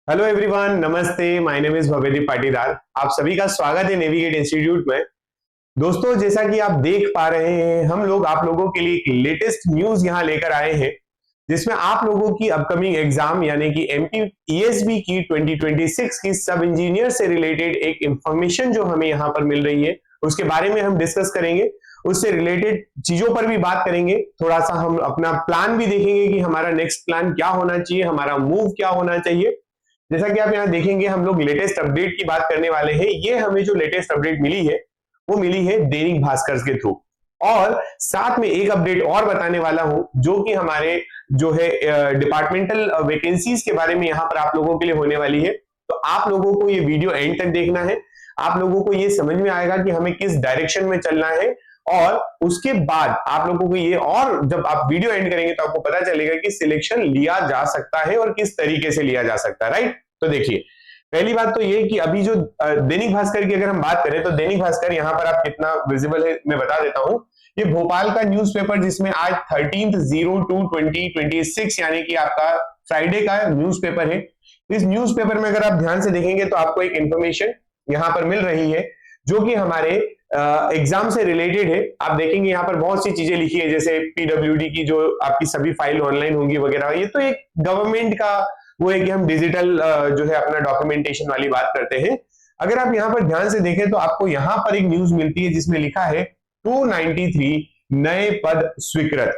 Hello everyone, नमस्ते। My name is Bhavdeep Patidar. आप सभी का स्वागत है नेविगेट इंस्टीट्यूट में। दोस्तों, जैसा कि आप देख पा रहे हैं, हम लोग आप लोगों के लिए एक लेटेस्ट न्यूज यहां लेकर आए हैं, जिसमें आप लोगों की अपकमिंग एग्जाम यानी कि एमपी ईएसबी की 2026 की सब इंजीनियर से रिलेटेड एक इंफॉर्मेशन जो हमें यहां पर मिल रही है, उसके बारे में हम डिस्कस करेंगे। उससे रिलेटेड चीजों पर भी बात करेंगे। थोड़ा सा हम अपना प्लान भी देखेंगे कि हमारा नेक्स्ट प्लान क्या होना चाहिए, हमारा मूव क्या होना चाहिए। जैसा कि आप यहाँ देखेंगे, हम लोग लेटेस्ट अपडेट की बात करने वाले हैं। ये हमें जो लेटेस्ट अपडेट मिली है वो मिली है दैनिक भास्कर के थ्रू, और साथ में एक अपडेट और बताने वाला हूं जो कि हमारे जो है डिपार्टमेंटल वैकेंसीज के बारे में यहाँ पर आप लोगों के लिए होने वाली है। तो आप लोगों को ये वीडियो एंड तक देखना है। आप लोगों को ये समझ में आएगा कि हमें किस डायरेक्शन में चलना है, और उसके बाद आप लोगों को ये, और जब आप वीडियो एंड करेंगे तो आपको पता चलेगा कि सिलेक्शन लिया जा सकता है और किस तरीके से लिया जा सकता है। राइट? तो देखिए, पहली बात तो ये कि अभी जो दैनिक भास्कर की अगर हम बात करें तो दैनिक भास्कर यहाँ पर आप कितना विजिबल है मैं बता देता हूं। ये भोपाल का न्यूज़पेपर, जिसमें आज 13/02/2026 यानी कि आपका फ्राइडे का न्यूज़पेपर है। इस न्यूज़पेपर में अगर आप ध्यान से देखेंगे तो आपको एक इंफॉर्मेशन यहाँ पर मिल रही है जो कि हमारे एग्जाम से रिलेटेड है। आप देखेंगे यहाँ पर बहुत सी चीजें लिखी है, जैसे पीडब्ल्यूडी की जो आपकी सभी फाइल ऑनलाइन होंगी वगैरह। ये तो एक गवर्नमेंट का वो है कि हम डिजिटल जो है अपना डॉक्यूमेंटेशन वाली बात करते हैं। अगर आप यहाँ पर ध्यान से देखें तो आपको यहाँ पर एक न्यूज मिलती है जिसमें लिखा है 293 नए पद स्वीकृत।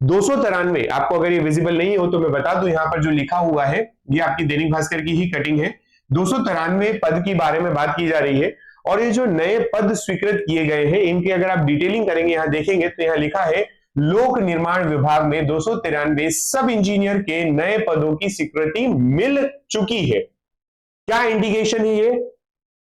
293, आपको अगर ये विजिबल नहीं हो तो मैं बता दूं, यहाँ पर जो लिखा हुआ है ये आपकी दैनिक भास्कर की ही कटिंग है। 293 पद के बारे में बात की जा रही है, और ये जो नए पद स्वीकृत किए गए हैं इनकी अगर आप डिटेलिंग करेंगे, यहाँ देखेंगे तो यहाँ लिखा है लोक निर्माण विभाग में 293 सब इंजीनियर के नए पदों की स्वीकृति मिल चुकी है। क्या इंडिकेशन है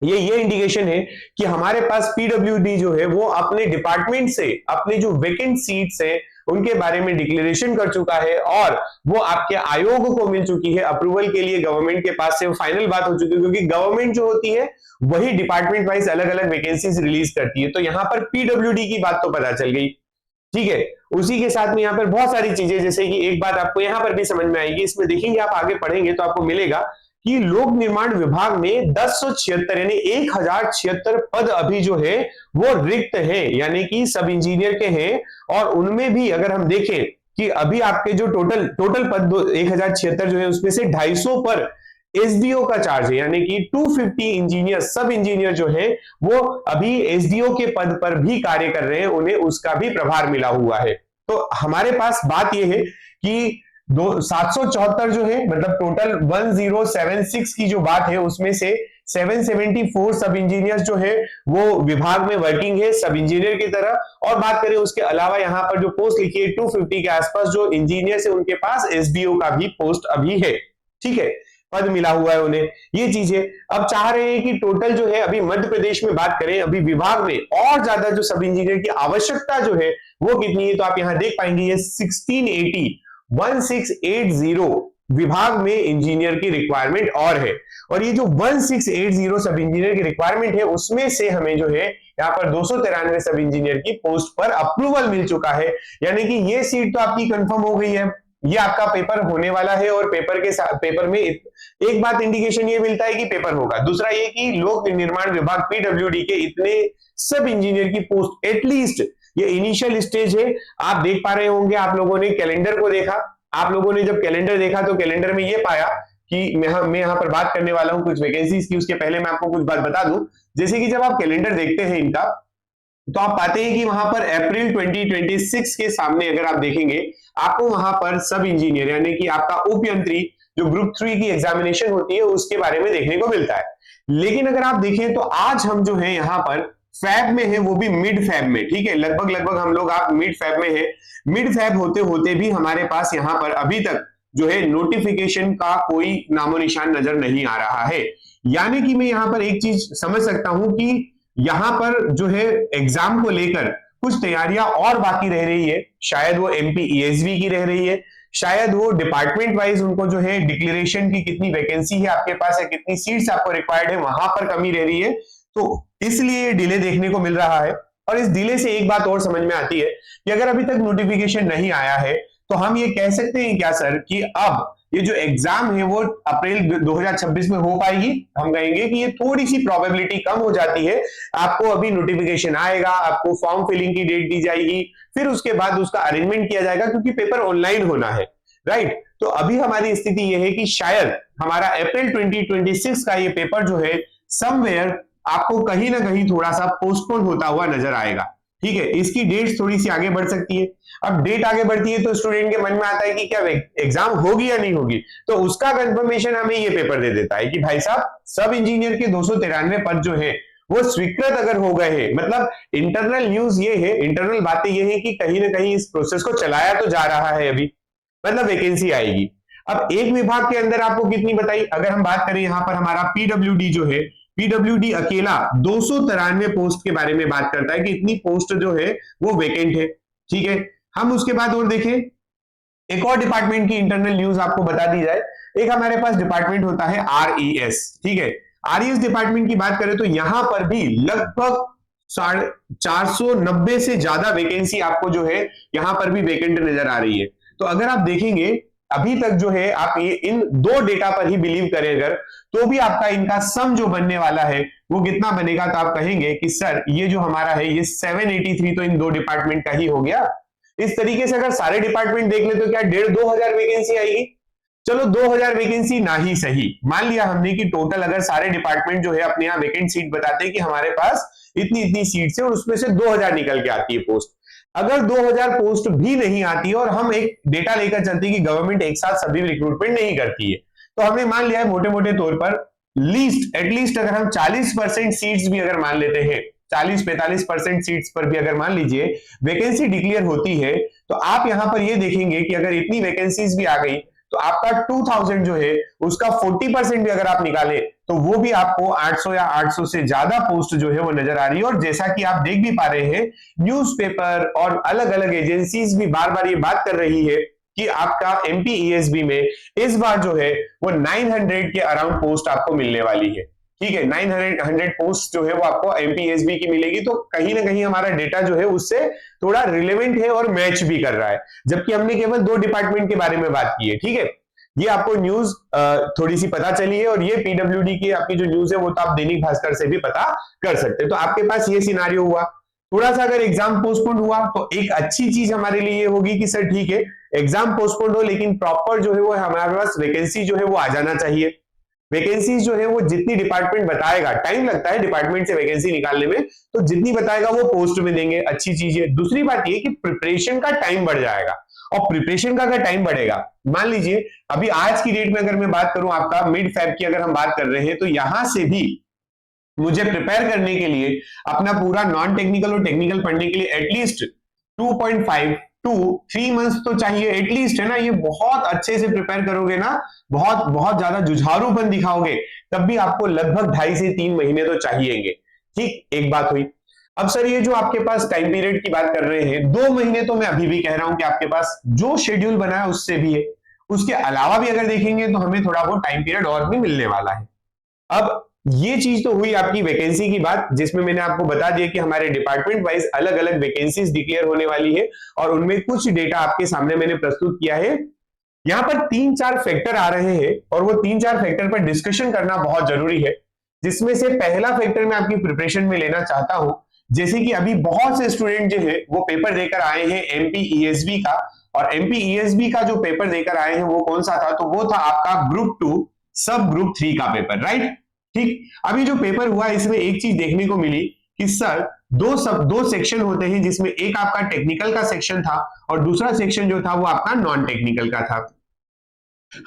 ये इंडिकेशन है कि हमारे पास पीडब्ल्यूडी जो है वो अपने डिपार्टमेंट से अपने जो वैकेंट सीट्स है उनके बारे में डिक्लेरेशन कर चुका है, और वो आपके आयोग को मिल चुकी है अप्रूवल के लिए। गवर्नमेंट के पास से फाइनल बात हो चुकी है, क्योंकि गवर्नमेंट जो होती है वही डिपार्टमेंट वाइज अलग अलग वैकेंसीज रिलीज करती है। तो यहां पर पीडब्ल्यूडी की बात तो पता चल गई, ठीक है। उसी के साथ में यहाँ पर बहुत सारी चीजें, जैसे कि एक बात आपको यहाँ पर भी समझ में आएगी, इसमें देखेंगे आप आगे पढ़ेंगे तो आपको मिलेगा कि लोक निर्माण विभाग में 1076 यानी 1076 पद अभी जो है वो रिक्त है, यानी कि सब इंजीनियर के हैं। और उनमें भी अगर हम देखें कि अभी आपके जो टोटल पद 1076 जो है उसमें से 250 पर एसडीओ का चार्ज है, यानी कि 250 इंजीनियर सब इंजीनियर जो है वो अभी एसडीओ के पद पर भी कार्य कर रहे हैं, उन्हें उसका भी प्रभार मिला हुआ है। तो हमारे पास बात यह है कि 774 जो है, मतलब टोटल 1076 की जो बात है उसमें से 774 सब इंजीनियर जो है वो विभाग में वर्किंग है सब इंजीनियर की तरह। और बात करें उसके अलावा यहाँ पर जो पोस्ट लिखी है 250 के आसपास जो इंजीनियर है उनके पास एसडीओ का भी पोस्ट अभी है, ठीक है, पद मिला हुआ है उन्हें। ये चीजें अब चाह रहे हैं कि टोटल जो है अभी मध्य प्रदेश में बात करें, अभी विभाग में और ज्यादा जो सब इंजीनियर की आवश्यकता जो है वो कितनी है, तो आप यहां देख पाएंगे ये 1680 विभाग में इंजीनियर की रिक्वायरमेंट और है। और ये जो 1680 सब इंजीनियर की रिक्वायरमेंट है उसमें से हमें जो है यहाँ पर 293 सब इंजीनियर की पोस्ट पर अप्रूवल मिल चुका है, यानी कि ये सीट तो आपकी कंफर्म हो गई है। ये आपका पेपर होने वाला है, और पेपर के साथ पेपर में एक बात इंडिकेशन ये मिलता है कि पेपर होगा। दूसरा ये कि लोक निर्माण विभाग पीडब्ल्यूडी के इतने सब इंजीनियर की पोस्ट, एटलीस्ट ये इनिशियल स्टेज है। आप देख पा रहे होंगे, आप लोगों ने कैलेंडर को देखा, आप लोगों ने जब कैलेंडर देखा तो कैलेंडर में ये पाया कि मैं यहाँ पर बात करने वाला हूं कुछ वैकेंसीज की। उसके पहले मैं आपको कुछ बात बता दूं, जैसे कि जब आप कैलेंडर देखते हैं इनका तो आप पाते हैं कि वहां पर अप्रैल 2026 के सामने अगर आप देखेंगे आपको वहां पर सब इंजीनियर यानी कि आपका उपयंत्री जो ग्रुप 3 की एग्जामिनेशन होती है उसके बारे में देखने को मिलता है। लेकिन अगर आप देखें तो आज हम जो है यहाँ पर फैब में है, वो भी मिड फैब में, ठीक है, लगभग हम लोग आप मिड फैब में है। मिड फैब होते होते भी हमारे पास यहाँ पर अभी तक जो है नोटिफिकेशन का कोई नामो निशान नजर नहीं आ रहा है। यानी कि मैं यहाँ पर एक चीज समझ सकता हूं कि यहां पर जो है एग्जाम को लेकर कुछ तैयारियां और बाकी रह रही है। शायद वो एमपी ईएसबी की रह रही है, शायद वो डिपार्टमेंट वाइज उनको जो है डिक्लेरेशन की कितनी वैकेंसी है आपके पास है, कितनी सीट्स आपको रिक्वायर्ड है, वहां पर कमी रह रही है। तो इसलिए डिले देखने को मिल रहा है। और इस डिले से एक बात और समझ में आती है कि अगर अभी तक नोटिफिकेशन नहीं आया है तो हम ये कह सकते हैं क्या सर कि अब ये जो एग्जाम है वो अप्रैल 2026 में हो पाएगी? हम कहेंगे कि ये थोड़ी सी प्रोबेबिलिटी कम हो जाती है। आपको अभी नोटिफिकेशन आएगा, आपको फॉर्म फिलिंग की डेट दी जाएगी, फिर उसके बाद उसका अरेंजमेंट किया जाएगा क्योंकि पेपर ऑनलाइन होना है, राइट। तो अभी हमारी स्थिति यह है कि शायद हमारा अप्रैल 2026 का ये पेपर जो है समवेयर आपको कहीं ना कहीं थोड़ा सा पोस्टपोन होता हुआ नजर आएगा, ठीक है। इसकी डेट थोड़ी सी आगे बढ़ सकती है। अब डेट आगे बढ़ती है तो स्टूडेंट के मन में आता है कि क्या एग्जाम होगी या नहीं होगी, तो उसका कंफर्मेशन हमें ये पेपर दे देता है कि भाई साहब सब इंजीनियर के 293 पद जो है वो स्वीकृत अगर हो गए हैं। मतलब इंटरनल न्यूज ये है, इंटरनल बातें ये है कि कहीं ना कहीं इस प्रोसेस को चलाया तो जा रहा है अभी, मतलब वैकेंसी आएगी। अब एक विभाग के अंदर आपको कितनी बताई, अगर हम बात करें यहाँ पर हमारा पीडब्ल्यूडी जो है, पीडब्ल्यूडी अकेला 293 पोस्ट के बारे में बात करता है कि इतनी पोस्ट जो है वो वेकेंट है, ठीक है। हम उसके बाद और देखें, एक और डिपार्टमेंट की इंटरनल न्यूज आपको बता दी जाए। एक हमारे पास डिपार्टमेंट होता है आरईएस, ठीक है। आरईएस डिपार्टमेंट की बात करें तो यहां पर भी लगभग 490 से ज्यादा वैकेंसी आपको जो है यहां पर भी वेकेंट नजर आ रही है। तो अगर आप देखेंगे अभी तक जो है आप ये इन दो डेटा पर ही बिलीव करें अगर, तो भी आपका इनका सम जो बनने वाला है वो कितना बनेगा, तो आप कहेंगे कि सर ये जो हमारा है ये 783 तो इन दो डिपार्टमेंट का ही हो गया। इस तरीके से अगर सारे डिपार्टमेंट देख ले तो क्या 1,500-2,000 वैकेंसी आएगी। चलो 2,000 वैकेंसी ना ही सही, मान लिया हमने कि टोटल अगर सारे डिपार्टमेंट जो है अपने यहाँ वैकेंट सीट बताते हैं कि हमारे पास इतनी इतनी सीट्स है और उसमें से 2,000 निकल के आती है पोस्ट। अगर 2,000 पोस्ट भी नहीं आती है और हम एक डेटा लेकर चलते हैं कि गवर्नमेंट एक साथ सभी रिक्रूटमेंट नहीं करती है, तो हमने मान लिया है मोटे मोटे तौर पर एटलीस्ट अगर हम 40% सीट्स भी अगर मान लेते हैं, 40-45% सीट्स पर भी अगर मान लीजिए वैकेंसी डिक्लेयर होती है, तो आप यहां पर ये देखेंगे कि अगर इतनी वैकेंसीज भी आ गई तो आपका 2000 जो है उसका 40% भी अगर आप निकालें तो वो भी आपको 800 या 800 से ज्यादा पोस्ट जो है वो नजर आ रही है। और जैसा कि आप देख भी पा रहे हैं, न्यूज़पेपर और अलग अलग एजेंसीज भी बार बार ये बात कर रही है कि आपका एमपीईएसबी में इस बार जो है वो 900 के अराउंड पोस्ट आपको मिलने वाली है, ठीक है। 900 पोस्ट जो है वो आपको एमपीएसबी की मिलेगी। तो कहीं ना कहीं हमारा डेटा जो है उससे थोड़ा रिलेवेंट है और मैच भी कर रहा है, जबकि हमने केवल दो डिपार्टमेंट के बारे में बात की है, ठीक है। ये आपको न्यूज थोड़ी सी पता चली है और ये पीडब्ल्यूडी की आपकी जो न्यूज है वो तो आप दैनिक भास्कर से भी पता कर सकते हैं। तो आपके पास ये सिनारियो हुआ। थोड़ा सा अगर एग्जाम पोस्टपोन हुआ तो एक अच्छी चीज हमारे लिए ये होगी कि सर ठीक है एग्जाम पोस्टपोन हो लेकिन प्रॉपर जो है वो हमारे पास वैकेंसी जो है वो आ जाना चाहिए। वैकेंसी जो है वो जितनी डिपार्टमेंट बताएगा, टाइम लगता है डिपार्टमेंट से वैकेंसी निकालने में, तो जितनी बताएगा वो पोस्ट में देंगे, अच्छी चीज है। दूसरी बात ये कि प्रिपरेशन का टाइम बढ़ जाएगा, और प्रिपरेशन का अगर टाइम बढ़ेगा, मान लीजिए अभी आज की डेट में अगर मैं बात करूं आपका मिड फेब की अगर हम बात कर रहे हैं, तो यहां से भी मुझे प्रिपेयर करने के लिए अपना पूरा नॉन टेक्निकल और टेक्निकल पढ़ने के लिए एटलीस्ट 2.5 to 3 मंथ्स तो चाहिए एटलीस्ट, है ना। ये बहुत अच्छे से प्रिपेयर करोगे ना, बहुत बहुत ज्यादा जुझारूपन दिखाओगे, तब भी आपको लगभग 2.5 से 3 महीने तो चाहिएंगे, ठीक। एक बात हुई। अब सर ये जो आपके पास टाइम पीरियड की बात कर रहे हैं, 2 महीने तो मैं अभी भी कह रहा हूं कि आपके पास जो शेड्यूल बना है उससे भी है, उसके अलावा भी अगर देखेंगे तो हमें थोड़ा बहुत टाइम पीरियड और भी मिलने वाला है। अब ये चीज तो हुई आपकी वैकेंसी की बात, जिसमें मैंने आपको बता दिया कि हमारे डिपार्टमेंट वाइज अलग अलग वैकेंसीज डिक्लेयर होने वाली है और उनमें कुछ डेटा आपके सामने मैंने प्रस्तुत किया है। यहां पर 3-4 फैक्टर आ रहे हैं और वो 3-4 फैक्टर पर डिस्कशन करना बहुत जरूरी है, जिसमें से पहला फैक्टर मैं आपकी प्रिपरेशन में लेना चाहता हूं। जैसे कि अभी बहुत से स्टूडेंट जो है वो पेपर देकर आए हैं एमपीईएसबी का, और एमपीईएसबी का जो पेपर देकर आए हैं वो कौन सा था, तो वो था आपका ग्रुप 2 सब ग्रुप 3 का पेपर, राइट, ठीक। अभी जो पेपर हुआ इसमें एक चीज देखने को मिली कि सर दो सेक्शन होते हैं, जिसमें एक आपका टेक्निकल का सेक्शन था और दूसरा सेक्शन जो था वो आपका नॉन टेक्निकल का था।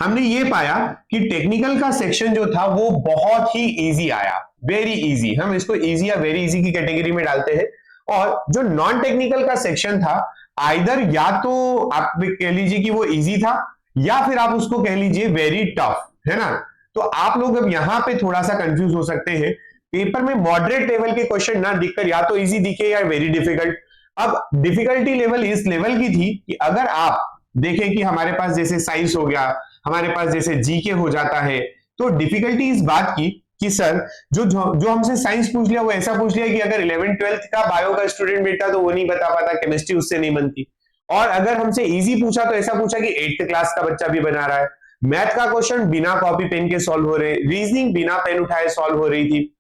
हमने ये पाया कि टेक्निकल का सेक्शन जो था वो बहुत ही इजी आया, वेरी इजी, हम इसको इजी या वेरी इजी की कैटेगरी में डालते हैं। और जो नॉन टेक्निकल का सेक्शन था, आइदर या तो आप कह लीजिए कि वो इजी था या फिर आप उसको कह लीजिए वेरी टफ, है ना। तो आप लोग अब यहां पे थोड़ा सा कंफ्यूज हो सकते हैं, पेपर में मॉडरेट लेवल के क्वेश्चन ना दिखकर या तो इजी दिखे या वेरी डिफिकल्ट। अब डिफिकल्टी लेवल इस लेवल की थी कि अगर आप देखें कि हमारे पास जैसे साइंस हो गया, हमारे पास जैसे जीके हो जाता है, तो डिफिकल्टी इस बात की कि सर जो हमसे साइंस पूछ लिया वो ऐसा पूछ लिया कि अगर 11th 12th का बायो का स्टूडेंट बेटा तो वो नहीं बता पाता, केमिस्ट्री उससे नहीं बनती। और अगर हमसे इजी पूछा तो ऐसा पूछा कि 8th क्लास का बच्चा भी बना रहा है। मैथ का क्वेश्चन बिना कॉपी पेन के सॉल्व हो रहे, रीजनिंग बिना पेन उठाए सॉल्व हो रही थी।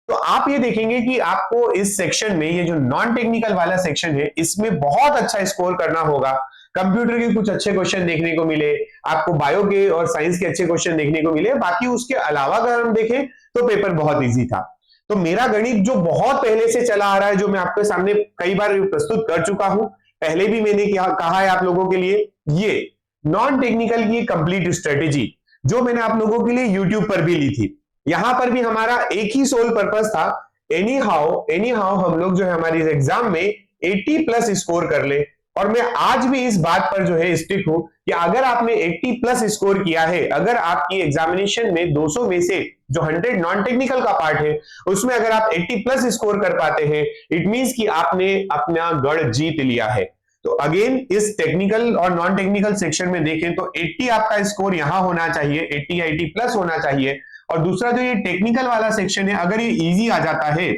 तो आप ये देखेंगे कि आपको इस सेक्शन में, ये जो नॉन टेक्निकल वाला सेक्शन है, इसमें बहुत अच्छा स्कोर करना होगा। कंप्यूटर के कुछ अच्छे क्वेश्चन देखने को मिले, आपको बायो के और साइंस के अच्छे क्वेश्चन देखने को मिले। बाकी उसके अलावा अगर हम देखें तो पेपर बहुत इजी था। तो मेरा गणित जो बहुत पहले से चला आ रहा है, जो मैं आपके सामने कई बार प्रस्तुत कर चुका हूं, पहले भी मैंने कहा है आप लोगों के लिए, ये नॉन टेक्निकल की कंप्लीट स्ट्रेटेजी जो मैंने आप लोगों के लिए यूट्यूब पर भी ली थी, यहां पर भी हमारा एक ही सोल पर्पस था, एनी हाउ हम लोग जो है हमारी एग्जाम में 80+ स्कोर कर ले। और मैं आज भी इस बात पर जो है स्टिक हूं कि अगर आपने 80+ स्कोर किया है, अगर आपकी एग्जामिनेशन में 200 में से जो 100 नॉन टेक्निकल का पार्ट है उसमें अगर आप 80+ स्कोर कर पाते हैं, इट मींस कि आपने अपना गढ़ जीत लिया है। तो अगेन इस टेक्निकल और नॉन टेक्निकल सेक्शन में देखें तो 80 आपका स्कोर यहां होना चाहिए, 80 या 80+ होना चाहिए। और दूसरा जो ये टेक्निकल वाला सेक्शन है, अगर ये इजी आ जाता है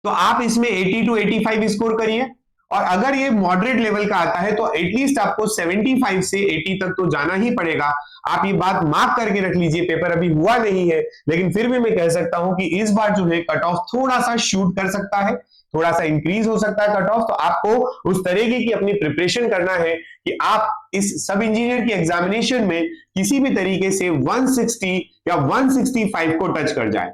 तो आप इसमें 80 to 85 स्कोर करिए, और अगर ये मॉडरेट लेवल का आता है तो एटलीस्ट आपको 75 से 80 तक तो जाना ही पड़ेगा। आप ये बात मार्क करके रख लीजिए, पेपर अभी हुआ नहीं है लेकिन फिर भी मैं कह सकता हूं कि इस बार जो है कट ऑफ थोड़ा सा शूट कर सकता है, थोड़ा सा इंक्रीज हो सकता है कट ऑफ। तो आपको उस तरीके की अपनी प्रिपरेशन करना है कि आप इस सब इंजीनियर की एग्जामिनेशन में किसी भी तरीके से 160 या 165 को टच कर जाए।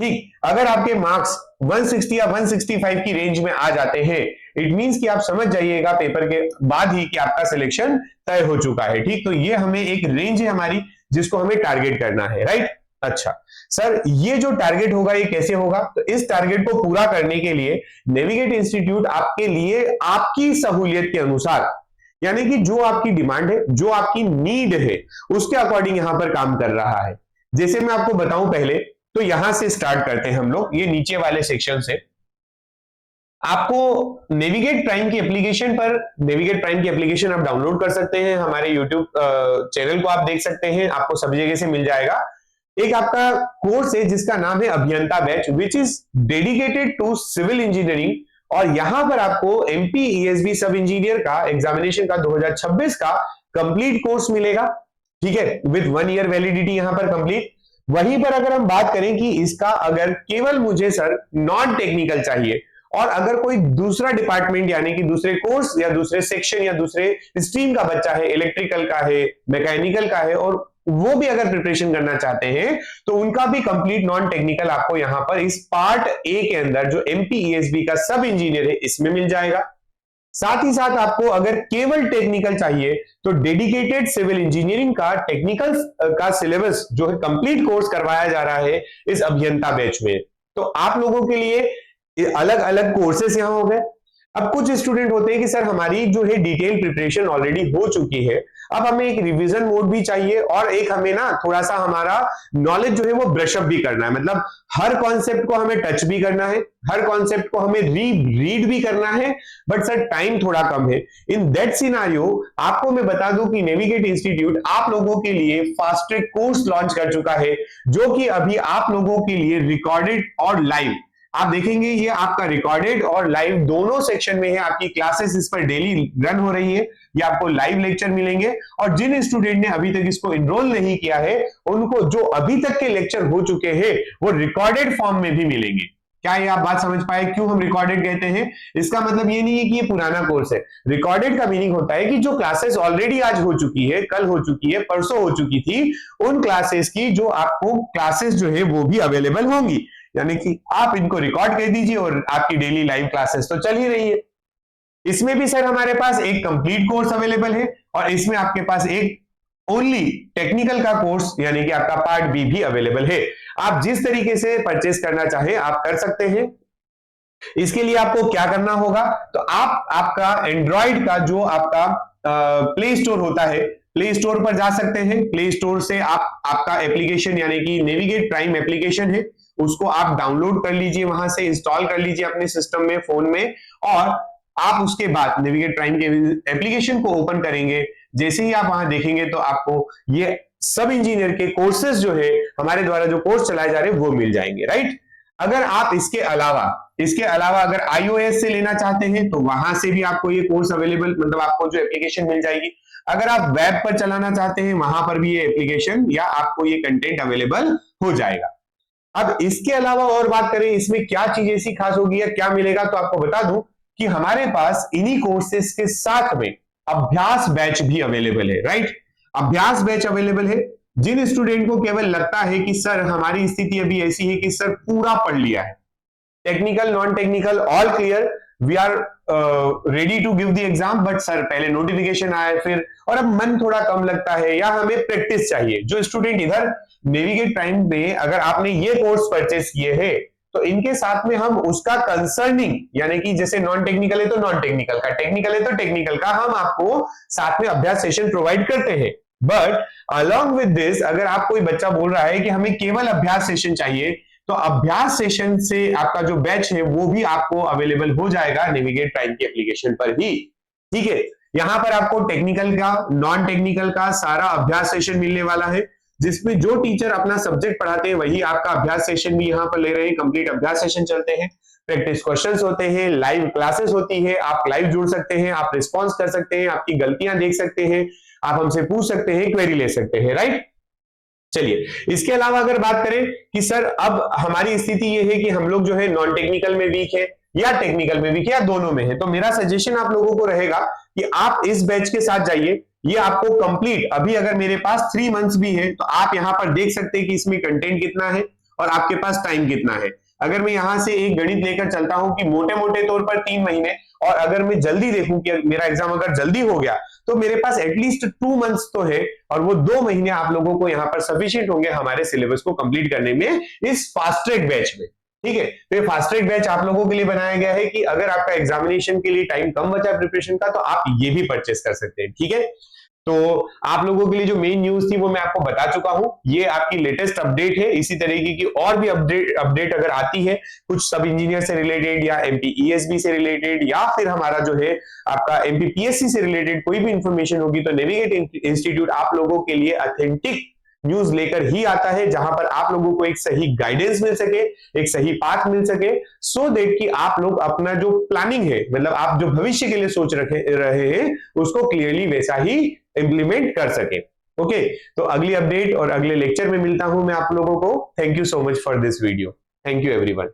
ठीक, अगर आपके मार्क्स 160 या 165 की रेंज में आ जाते हैं, इट मींस कि आप समझ जाइएगा पेपर के बाद ही कि आपका सिलेक्शन तय हो चुका है। ठीक, तो ये हमें एक रेंज है हमारी जिसको हमें टारगेट करना है, राइट। अच्छा सर, ये जो टारगेट होगा ये कैसे होगा? तो इस टारगेट को पूरा करने के लिए नेविगेट इंस्टीट्यूट आपके लिए आपकी सहूलियत के अनुसार, यानी कि जो आपकी डिमांड है, जो आपकी नीड है, उसके अकॉर्डिंग यहां पर काम कर रहा है। जैसे मैं आपको बताऊं पहले, तो यहां से स्टार्ट करते हैं हम लोग, ये नीचे वाले सेक्शन से। आपको नेविगेट प्राइम की एप्लीकेशन पर, नेविगेट प्राइम की एप्लीकेशन आप डाउनलोड कर सकते हैं, हमारे यूट्यूब चैनल को आप देख सकते हैं, आपको सब जगह से मिल जाएगा। एक आपका कोर्स है जिसका नाम है अभियंता batch, which is dedicated to civil engineering, और यहां पर आपको एमपी ईएसबी सब इंजीनियर का एग्जामिनेशन का 2026 का कंप्लीट कोर्स मिलेगा। ठीक है, विद 1 ईयर वैलिडिटी यहां पर कंप्लीट। वहीं पर अगर हम बात करें कि इसका अगर केवल मुझे सर नॉन टेक्निकल चाहिए, और अगर कोई दूसरा डिपार्टमेंट यानी कि दूसरे कोर्स या दूसरे सेक्शन या दूसरे स्ट्रीम का बच्चा है, इलेक्ट्रिकल का है, मैकेनिकल का है, और वो भी अगर प्रिपरेशन करना चाहते हैं तो उनका भी कंप्लीट नॉन टेक्निकल आपको यहां पर इस पार्ट ए के अंदर जो एमपीईएसबी का सब इंजीनियर है इसमें मिल जाएगा। साथ ही साथ आपको अगर केवल टेक्निकल चाहिए तो डेडिकेटेड सिविल इंजीनियरिंग का टेक्निकल का सिलेबस जो है कंप्लीट कोर्स करवाया जा रहा है इस अभियंता बैच में। तो आप लोगों के लिए अलग अलग कोर्सेस यहां हो गए। अब कुछ स्टूडेंट होते हैं कि सर हमारी जो है डिटेल प्रिपरेशन ऑलरेडी हो चुकी है, अब हमें एक रिवीजन मोड भी चाहिए, और एक हमें ना थोड़ा सा हमारा नॉलेज जो है वो ब्रशअप भी करना है, मतलब हर कॉन्सेप्ट को हमें टच भी करना है, हर कॉन्सेप्ट को हमें रीड भी करना है, बट सर टाइम थोड़ा कम है। इन दैट सिनारियो आपको मैं बता दूं कि नेविगेट इंस्टीट्यूट आप लोगों के लिए फास्ट ट्रैक कोर्स लॉन्च कर चुका है, जो कि अभी आप लोगों के लिए रिकॉर्डेड और लाइव आप देखेंगे। ये आपका रिकॉर्डेड और लाइव दोनों सेक्शन में है, आपकी क्लासेस इस पर डेली रन हो रही है, ये आपको लाइव लेक्चर मिलेंगे। और जिन स्टूडेंट ने अभी तक इसको एनरोल नहीं किया है, उनको जो अभी तक के लेक्चर हो चुके हैं वो रिकॉर्डेड फॉर्म में भी मिलेंगे। क्या ये आप बात समझ पाए क्यों हम रिकॉर्डेड कहते हैं? इसका मतलब ये नहीं है कि ये पुराना कोर्स है। रिकॉर्डेड का मीनिंग होता है कि जो क्लासेस ऑलरेडी आज हो चुकी है, कल हो चुकी है, परसों हो चुकी थी, उन क्लासेस की जो आपको क्लासेस जो है वो भी अवेलेबल होंगी, यानी कि आप इनको रिकॉर्ड कर दीजिए और आपकी डेली लाइव क्लासेस तो चल ही रही है। इसमें भी सर हमारे पास एक कंप्लीट कोर्स अवेलेबल है, और इसमें आपके पास एक ओनली टेक्निकल का कोर्स यानी कि आपका पार्ट बी भी अवेलेबल है। आप जिस तरीके से परचेस करना चाहें आप कर सकते हैं। इसके लिए आपको क्या करना होगा, तो आप आपका एंड्रॉइड का जो आपका प्ले स्टोर होता है, प्ले स्टोर पर जा सकते हैं। प्ले स्टोर से आप आपका एप्लीकेशन यानी कि नेविगेट प्राइम एप्लीकेशन है उसको आप डाउनलोड कर लीजिए, वहां से इंस्टॉल कर लीजिए अपने सिस्टम में, फोन में, और आप उसके बाद नेविगेट प्राइम के एप्लीकेशन को ओपन करेंगे। जैसे ही आप वहां देखेंगे तो आपको ये सब इंजीनियर के कोर्सेज जो है हमारे द्वारा जो कोर्स चलाए जा रहे हैं वो मिल जाएंगे, राइट। अगर आप इसके अलावा अगर iOS से लेना चाहते हैं तो वहां से भी आपको ये कोर्स अवेलेबल, मतलब आपको जो एप्लीकेशन मिल जाएगी। अगर आप वेब पर चलाना चाहते हैं वहां पर भी ये एप्लीकेशन या आपको ये कंटेंट अवेलेबल हो जाएगा। अब इसके अलावा और बात करें इसमें क्या चीज ऐसी खास होगी या क्या मिलेगा, तो आपको बता दूं कि हमारे पास इन्हीं कोर्सेज के साथ में अभ्यास बैच भी अवेलेबल है, राइट। अभ्यास बैच अवेलेबल है जिन स्टूडेंट को केवल लगता है कि सर हमारी स्थिति अभी ऐसी है कि सर पूरा पढ़ लिया है, technical non technical all clear, we are ready to give the exam, but sir पहले नोटिफिकेशन आया फिर, और अब मन थोड़ा कम लगता है या हमें प्रैक्टिस चाहिए। जो स्टूडेंट इधर नेविगेट प्राइम में अगर आपने ये कोर्स परचेस किए हैं तो इनके साथ में हम उसका कंसर्निंग, यानी कि जैसे नॉन टेक्निकल है तो नॉन टेक्निकल का, टेक्निकल है तो टेक्निकल का, हम आपको साथ में अभ्यास सेशन प्रोवाइड करते हैं। बट अलॉन्ग विद दिस अगर आप कोई बच्चा बोल रहा है कि हमें केवल अभ्यास सेशन चाहिए, तो अभ्यास सेशन से आपका जो बैच है वो भी आपको अवेलेबल हो जाएगा नेविगेट प्राइम की एप्लीकेशन पर ही, ठीक है। यहां पर आपको टेक्निकल का नॉन टेक्निकल का सारा अभ्यास सेशन मिलने वाला है, जिसमें जो टीचर अपना सब्जेक्ट पढ़ाते हैं वही आपका अभ्यास सेशन भी यहाँ पर ले रहे हैं। कंप्लीट अभ्यास सेशन चलते हैं, प्रैक्टिस क्वेश्चंस होते हैं, लाइव क्लासेस होती है, आप लाइव जुड़ सकते हैं, आप रिस्पॉन्स कर सकते हैं, आपकी गलतियां देख सकते हैं, आप हमसे पूछ सकते हैं, क्वेरी ले सकते हैं, राइट। चलिए इसके अलावा अगर बात करें कि सर अब हमारी स्थिति ये है कि हम लोग जो है नॉन टेक्निकल में वीक है या टेक्निकल में वीक है या दोनों में है, तो मेरा सजेशन आप लोगों को रहेगा कि आप इस बैच के साथ जाइए। ये आपको कंप्लीट, अभी अगर मेरे पास 3 मंथ्स भी है तो आप यहां पर देख सकते हैं कि इसमें कंटेंट कितना है और आपके पास टाइम कितना है। अगर मैं यहां से एक गणित लेकर चलता हूं कि मोटे मोटे तौर पर 3 महीने, और अगर मैं जल्दी देखूं कि मेरा एग्जाम अगर जल्दी हो गया तो मेरे पास एटलीस्ट 2 मंथ्स तो है, और वो 2 महीने आप लोगों को यहाँ पर सफिशिएंट होंगे हमारे सिलेबस को कंप्लीट करने में इस फास्ट ट्रैक बैच में, ठीक है। तो ये फास्ट ट्रैक बैच आप लोगों के लिए बनाया गया है कि अगर आपका एग्जामिनेशन के लिए टाइम कम बचा है प्रिपरेशन का तो आप ये भी परचेस कर सकते हैं, ठीक है। तो आप लोगों के लिए जो मेन न्यूज थी वो मैं आपको बता चुका हूं, ये आपकी लेटेस्ट अपडेट है। इसी तरीके की और भी अपडेट अगर आती है कुछ सब इंजीनियर से रिलेटेड या एमपीईएसबी से रिलेटेड या फिर हमारा जो है आपका एमपीपीएससी से रिलेटेड कोई भी इंफॉर्मेशन होगी, तो नेविगेट इंस्टीट्यूट आप लोगों के लिए ऑथेंटिक न्यूज लेकर ही आता है, जहां पर आप लोगों को एक सही गाइडेंस मिल सके, एक सही पाथ मिल सके, सो दैट कि आप लोग अपना जो प्लानिंग है, मतलब आप जो भविष्य के लिए सोच रहे हैं उसको क्लियरली वैसा ही इंप्लीमेंट कर सके। ओके, तो अगली अपडेट और अगले लेक्चर में मिलता हूं मैं आप लोगों को। Thank you so much for this video. Thank you everyone.